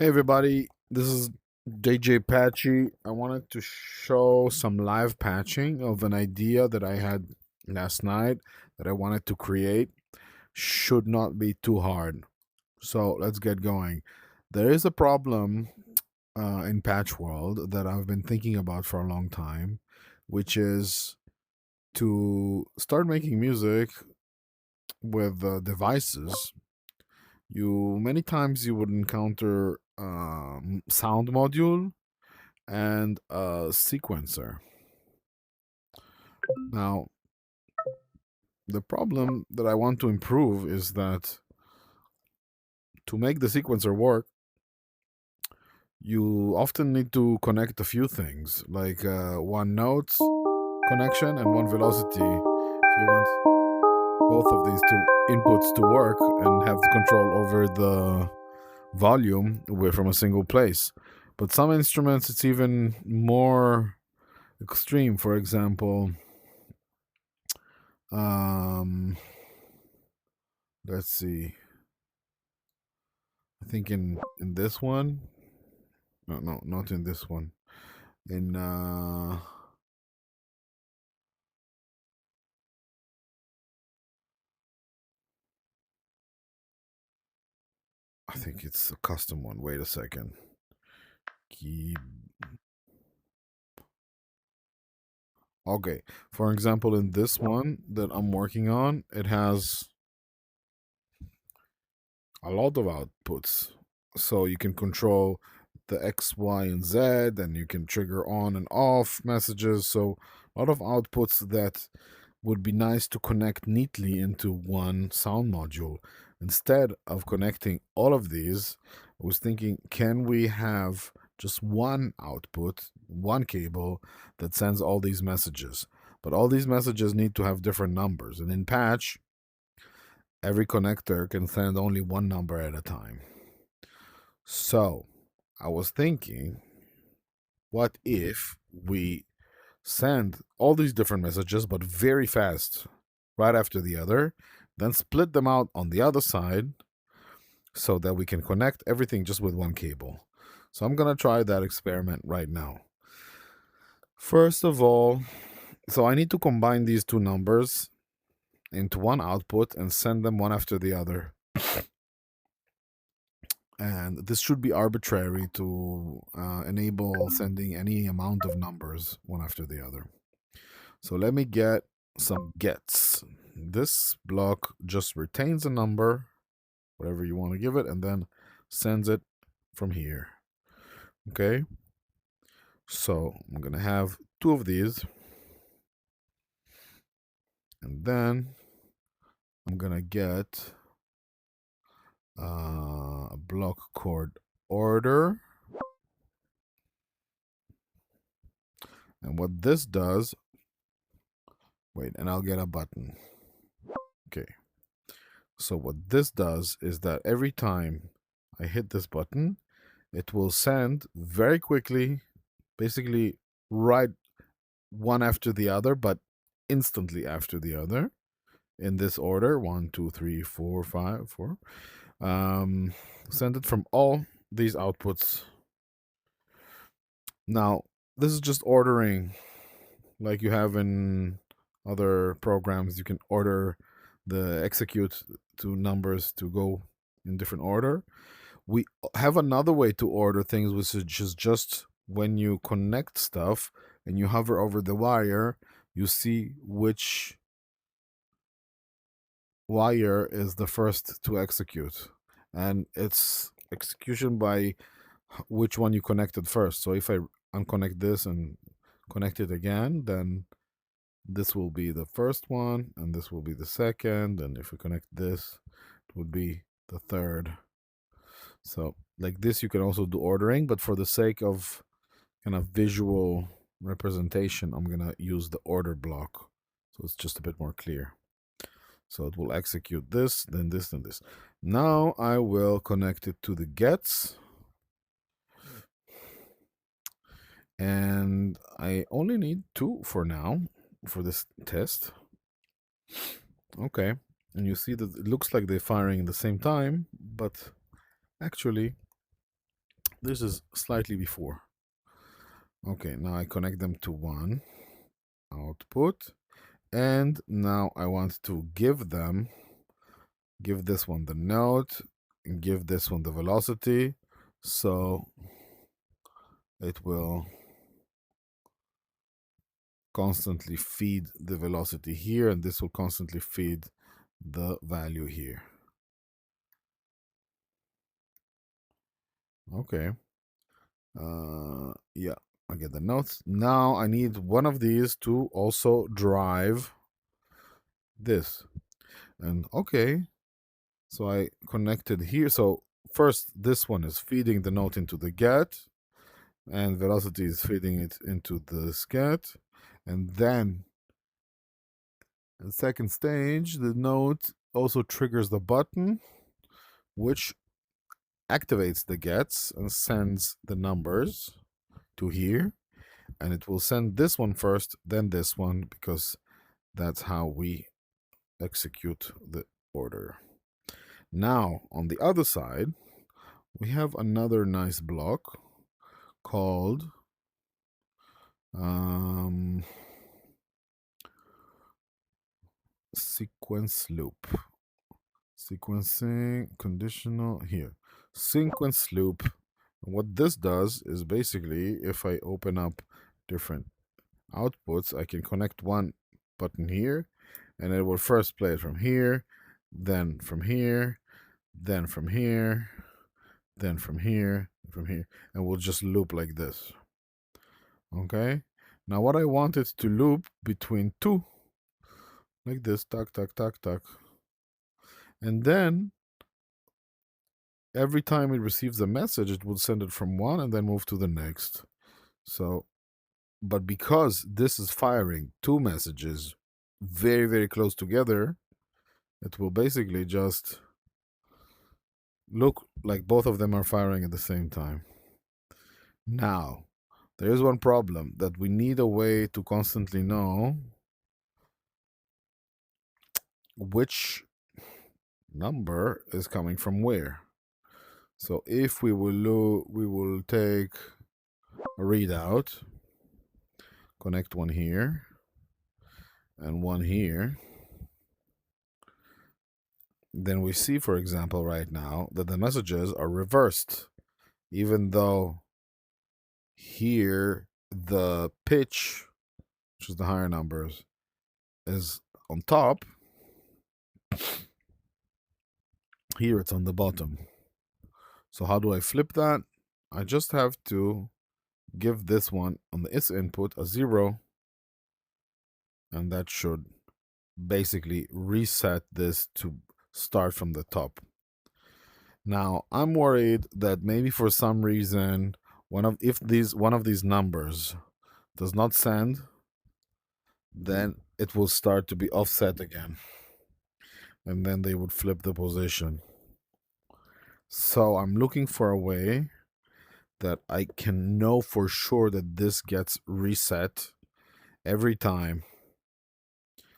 Hey everybody, this is DJ Patchy. I wanted to show some live patching of an idea that I had last night that I wanted to create. Should not be too hard. So let's get going. There is a problem in PatchWorld that I've been thinking about for a long time, which is to start making music with devices. You many times you would encounter sound module and a sequencer. Now, the problem that I want to improve is that to make the sequencer work, you often need to connect a few things, like one note connection and one velocity, if you want both of these two inputs to work and have control over the volume from a single place. But some instruments, it's even more extreme. For example, um, let's see. I think in this one. No, not in this one. In I think it's a custom one. Wait a second. Key. Okay. For example, in this one that I'm working on, it has a lot of outputs. So you can control the X, Y, and Z, and you can trigger on and off messages. So a lot of outputs that would be nice to connect neatly into one sound module. Instead of connecting all of these, I was thinking, can we have just one output, one cable that sends all these messages? But all these messages need to have different numbers. And in Patch, every connector can send only one number at a time. So I was thinking, what if we send all these different messages, but very fast, right after the other, then split them out on the other side so that we can connect everything just with one cable. So I'm going to try that experiment right now. First of all, so I need to combine these two numbers into one output and send them one after the other. And this should be arbitrary to enable sending any amount of numbers one after the other. So let me get some gets. This block just retains a number, whatever you want to give it, and then sends it from here. Okay. So I'm going to have two of these. And then I'm going to get a block chord order. And what this does, wait, and I'll get a button. Okay. So what this does is that every time I hit this button, it will send very quickly, basically right one after the other, but instantly after the other in this order 1, 2, 3, 4, 5, 4. Send it from all these outputs. Now, this is just ordering like you have in other programs. You can order the execute to numbers to go in different order. We have another way to order things, which is just when you connect stuff and you hover over the wire, you see which wire is the first to execute. And it's execution by which one you connected first. So if I unconnect this and connect it again, then this will be the first one, and this will be the second. And if we connect this, it would be the third. So like this, you can also do ordering, but for the sake of kind of visual representation, I'm gonna use the order block. So it's just a bit more clear. So it will execute this, then this, then this. Now I will connect it to the gets. And I only need two for now for this test. Okay. And you see that it looks like they're firing at the same time, but actually This is slightly before. Okay, now I connect them to one output. And now I want to give this one the node, and give this one the velocity. So it will constantly feed the velocity here, and this will constantly feed the value here. Okay. Yeah, I get the notes. Now I need one of these to also drive this. And okay, so I connected here. So first, this one is feeding the note into the get, and velocity is feeding it into the get. And then the second stage, the node also triggers the button, which activates the gets and sends the numbers to here. And it will send this one first, then this one, because that's how we execute the order. Now, on the other side, we have another nice block called sequence loop. Sequencing conditional here. Sequence loop. What this does is basically if I open up different outputs, I can connect one button here, and it will first play it from here, then from here, then from here, then from here, from here, and we'll just loop like this. Okay? Now what I want it to loop between two, like this, tuck, tuck, tuck, tuck. And then every time it receives a message, it will send it from one and then move to the next. So, but because this is firing two messages very, very close together, it will basically just look like both of them are firing at the same time. Now, there is one problem that we need a way to constantly know which number is coming from where. So if we will take a readout, connect one here and one here. Then we see, for example, right now that the messages are reversed, even though here the pitch, which is the higher numbers, is on top. Here it's on the bottom. So how do I flip that? I just have to give this one on the is input a 0, and that should basically reset this to start from the top. Now I'm worried that maybe for some reason one of these numbers does not send, then it will start to be offset again, and then they would flip the position. So I'm looking for a way that I can know for sure that this gets reset every time,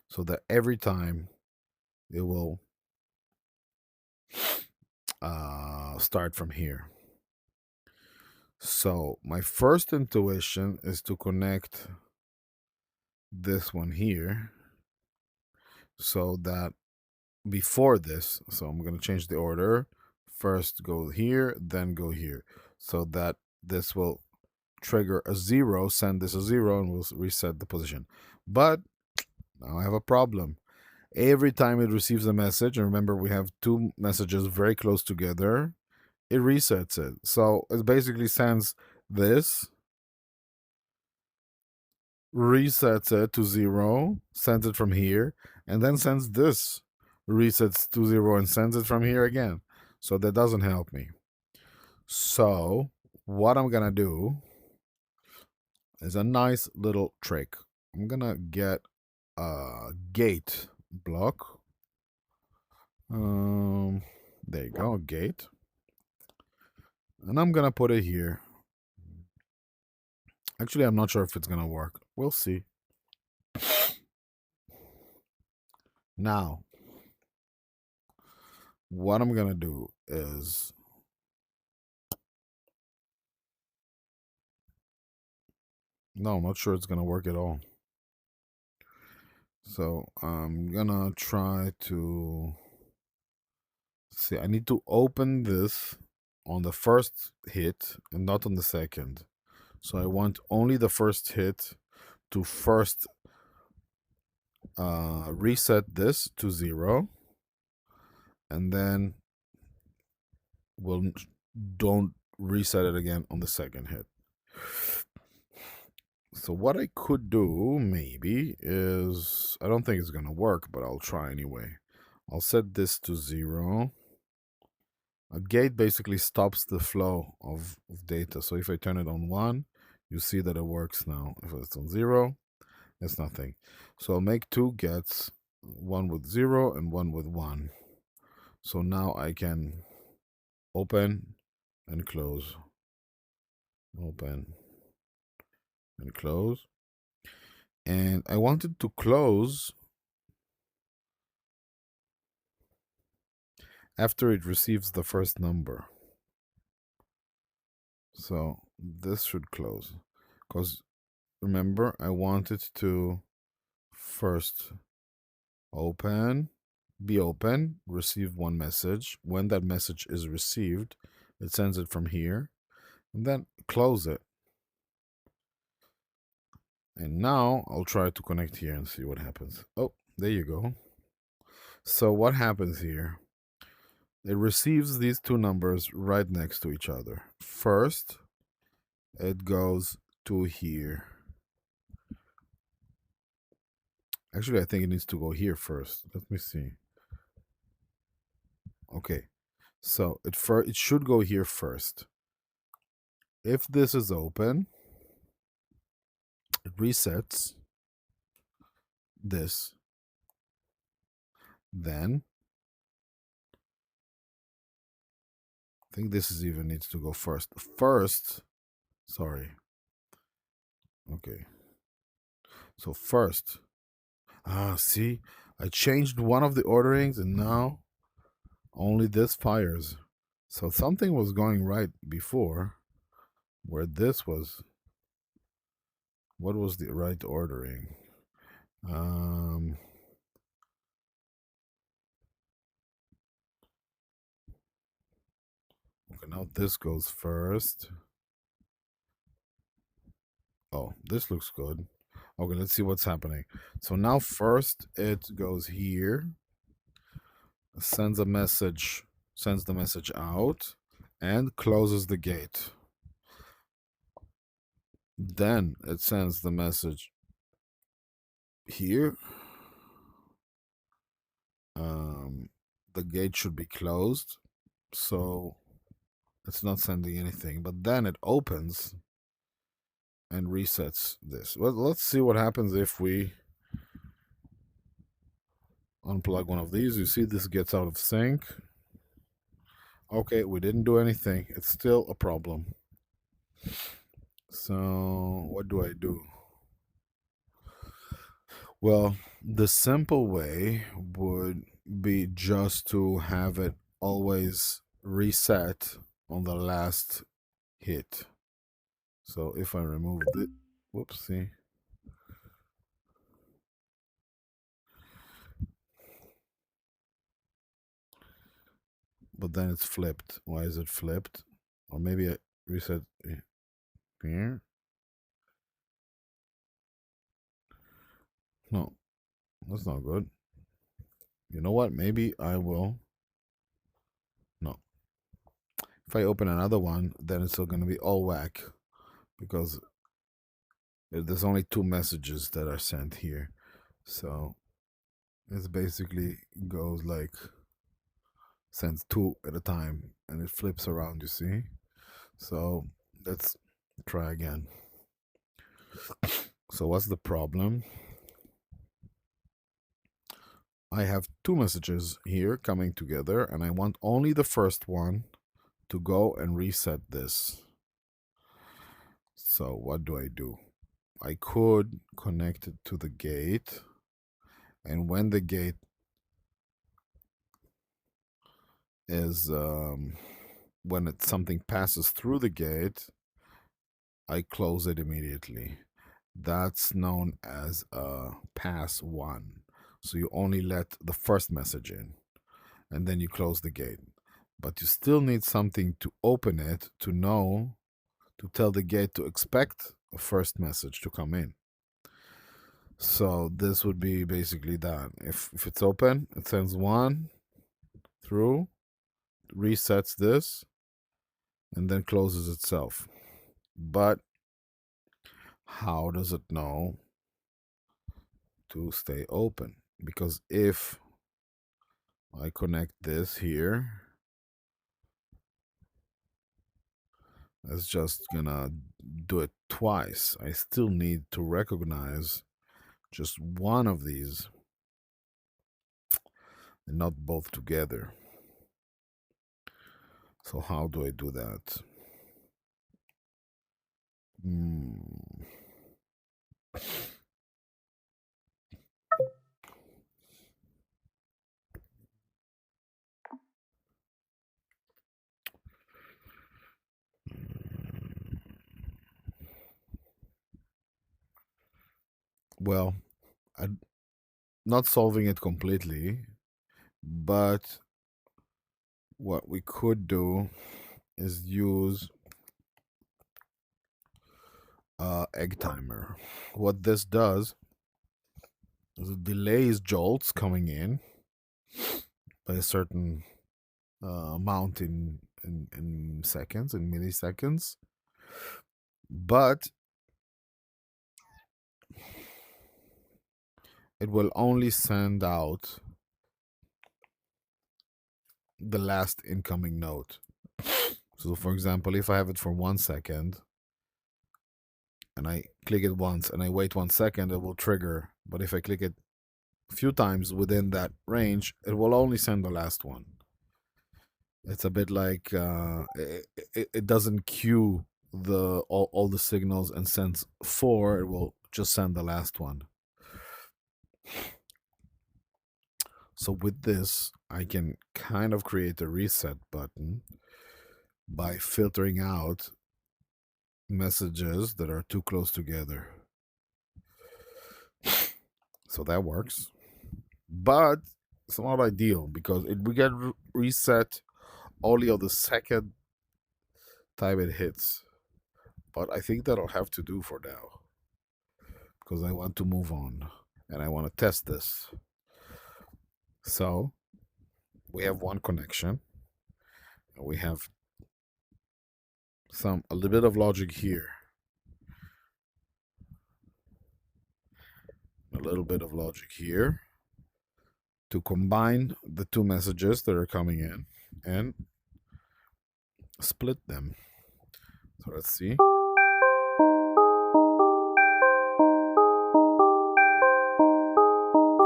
so that every time it will start from here. So my first intuition is to connect this one here, so that before this, so I'm going to change the order. First go here, then go here, so that this will trigger a 0, send this a 0, and we'll reset the position. But now I have a problem. Every time it receives a message, and remember we have two messages very close together, it resets it. So it basically sends this, resets it to 0, sends it from here, and then sends this, resets to 0, and sends it from here again. So that doesn't help me. So what I'm gonna do is a nice little trick. I'm gonna get a gate block. There you go, gate. And I'm gonna put it here. Actually, I'm not sure if it's gonna work. We'll see. Now, what I'm gonna do is No, I'm not sure it's gonna work at all. So I'm gonna try to see. I need to open this on the first hit and not on the second. So I want only the first hit to first reset this to 0, and then we'll don't reset it again on the second hit. So what I could do maybe is, I don't think it's gonna work, but I'll try anyway. I'll set this to 0. A gate basically stops the flow of data. So if I turn it on 1, you see that it works now. If it's on 0, it's nothing. So I'll make 2 gets, one with 0 and one with 1. So now I can open and close, open and close. And I wanted to close after it receives the first number. So this should close, because remember, I wanted to first be open, receive one message. When that message is received, it sends it from here, and then close it. And now I'll try to connect here and see what happens. Oh, there you go. So what happens here? It receives these two numbers right next to each other. First, it goes to here. Actually, I think it needs to go here first. Let me see. Okay, so it should go here first. If this is open, it resets this. Then I think this is even needs to go first. Sorry. Okay. So first, see, I changed one of the orderings and now only this fires. So something was going right before, where this was. What was the right ordering? Okay, now this goes first. Oh, this looks good. Okay, let's see what's happening. So now first it goes here, sends the message out, and closes the gate. Then it sends the message here. The gate should be closed, so it's not sending anything. But then it opens and resets this. Well, let's see what happens if we unplug one of these. You see this gets out of sync. Okay, we didn't do anything. It's still a problem. So what do I do? Well, the simple way would be just to have it always reset on the last hit. So if I remove it, whoopsie. But then it's flipped. Why is it flipped? Or maybe I reset here. No, that's not good. You know what? Maybe I will. No. If I open another one, then it's still going to be all whack because there's only 2 messages that are sent here. So it basically goes like sends 2 at a time and it flips around, you see? So let's try again. So what's the problem? I have 2 messages here coming together and I want only the first one to go and reset this. So what do? I could connect it to the gate, and when the gate is when something passes through the gate, I close it immediately. That's known as a pass one. So you only let the first message in and then you close the gate. But you still need something to open it to know, to tell the gate to expect a first message to come in. So this would be basically that. If it's open, it sends one through, resets this, and then closes itself. But how does it know to stay open? Because if I connect this here, it's just gonna do it twice. I still need to recognize just one of these and not both together. So how do I do that? Hmm. Well, I'm not solving it completely, but what we could do is use egg timer. What this does is it delays jolts coming in by a certain amount in seconds, in milliseconds, but it will only send out the last incoming note. So, for example, if I have it for 1 second and I click it once and I wait 1 second, it will trigger. But if I click it a few times within that range, it will only send the last one. It's a bit like it doesn't queue all the signals and sends four. It will just send the last one. So with this, I can kind of create a reset button by filtering out messages that are too close together. So that works. But it's not ideal because we get reset only on the second time it hits. But I think that'll have to do for now because I want to move on and I want to test this. So we have one connection. And we have a little bit of logic here. A little bit of logic here to combine the two messages that are coming in and split them. So let's see.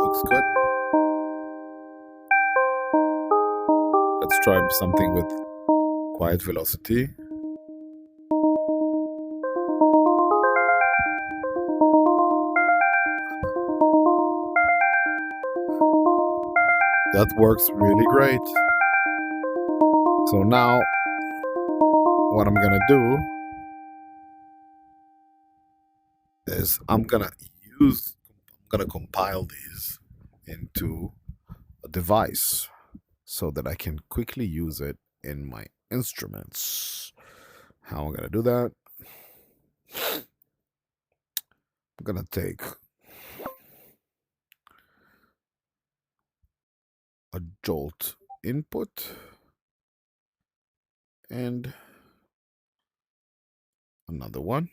Looks good. Let's try something with quiet velocity. That works really great. So now what I'm gonna do is I'm gonna compile these into a device so that I can quickly use it in my instruments. How I'm gonna do that? I'm gonna take a jolt input and another one.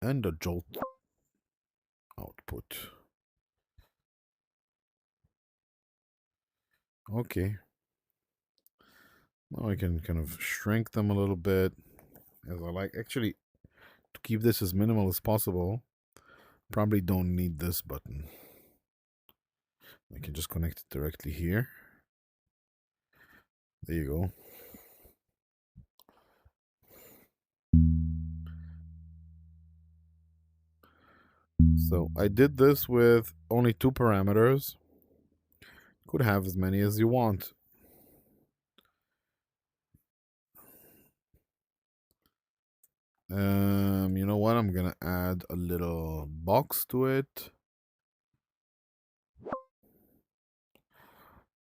And a jolt output. Okay. Now I can kind of shrink them a little bit as I like. Actually, to keep this as minimal as possible, probably don't need this button. I can just connect it directly here. There you go. So I did this with only 2 parameters. Could have as many as you want. add a little box to it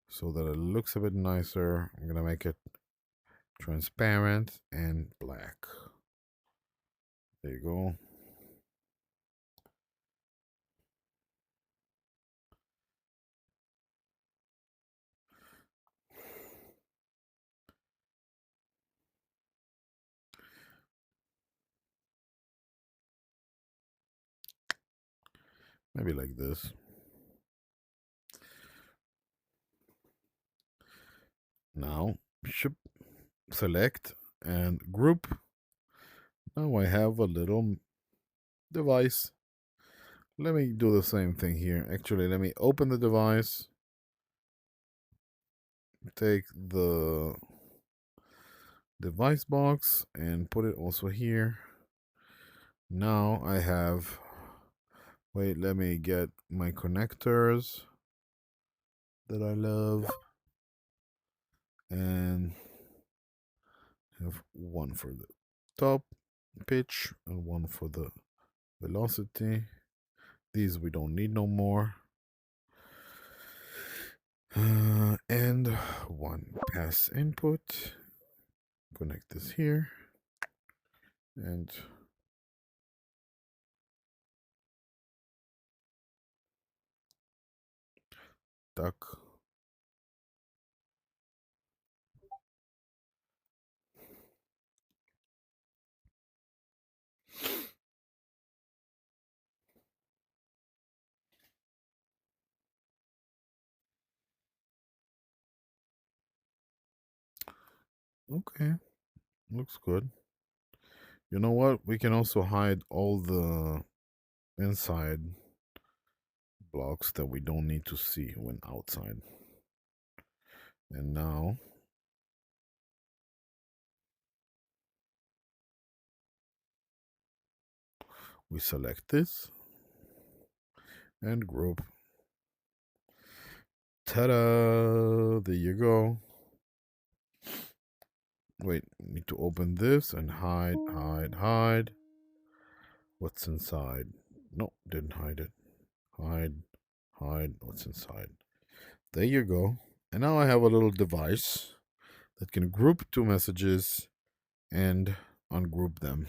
so that it looks a bit nicer. I'm gonna make it transparent and black. There you go. Maybe like this. Now, select and group. Now I have a little device. Let me do the same thing here. Actually, let me open the device. Take the device box and put it also here. Now I have, wait, let me get my connectors that I love and have one for the top pitch and one for the velocity. These we don't need no more. And one pass input. Connect this here and duck. Okay, looks good. You know what? We can also hide all the inside blocks that we don't need to see when outside. And now we select this and group. Ta-da! There you go. Wait, need to open this and hide. What's inside? No, didn't hide it. Hide what's inside. There you go. And now I have a little device that can group two messages and ungroup them.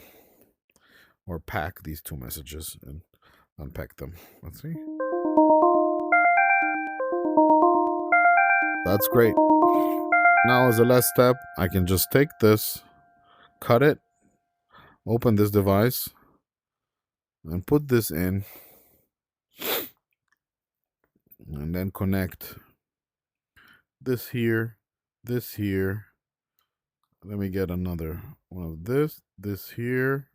Or pack these two messages and unpack them. Let's see. That's great. Now as a last step, I can just take this, cut it, open this device, and put this in, and then connect this here. Let me get another one of this here.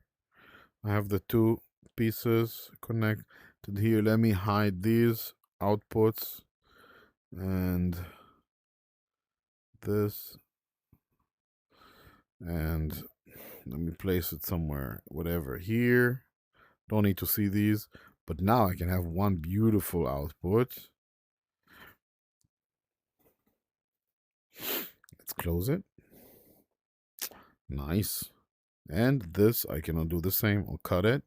I have the two pieces connected here. Let me hide these outputs and this, and let me place it somewhere, whatever, here. Don't need to see these, but now I can have one beautiful output. Let's close it. Nice. And this, I can do the same. I'll cut it,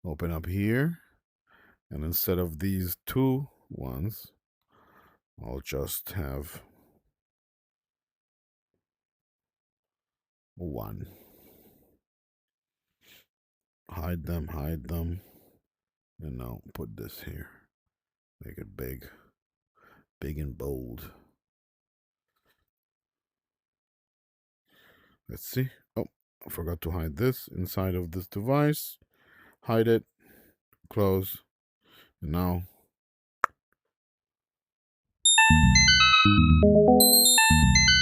open up here, and instead of these two ones, I'll just have one. Hide them, and now put this here. Make it big and bold. Let's see. Oh, I forgot to hide this inside of this device. Hide it, close, and now.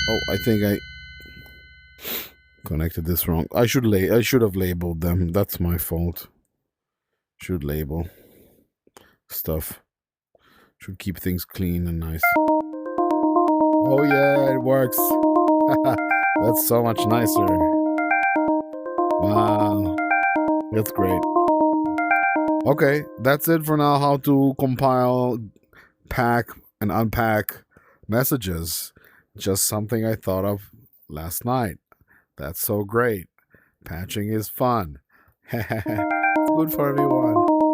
Oh, I think I connected this wrong. I should have labeled them. That's my fault. Should label stuff. Should keep things clean and nice. Oh yeah, it works. That's so much nicer. Wow, that's great. Okay, that's it for now. How to compile, pack, and unpack messages. Just something I thought of last night. That's so great. Patching is fun. good for everyone.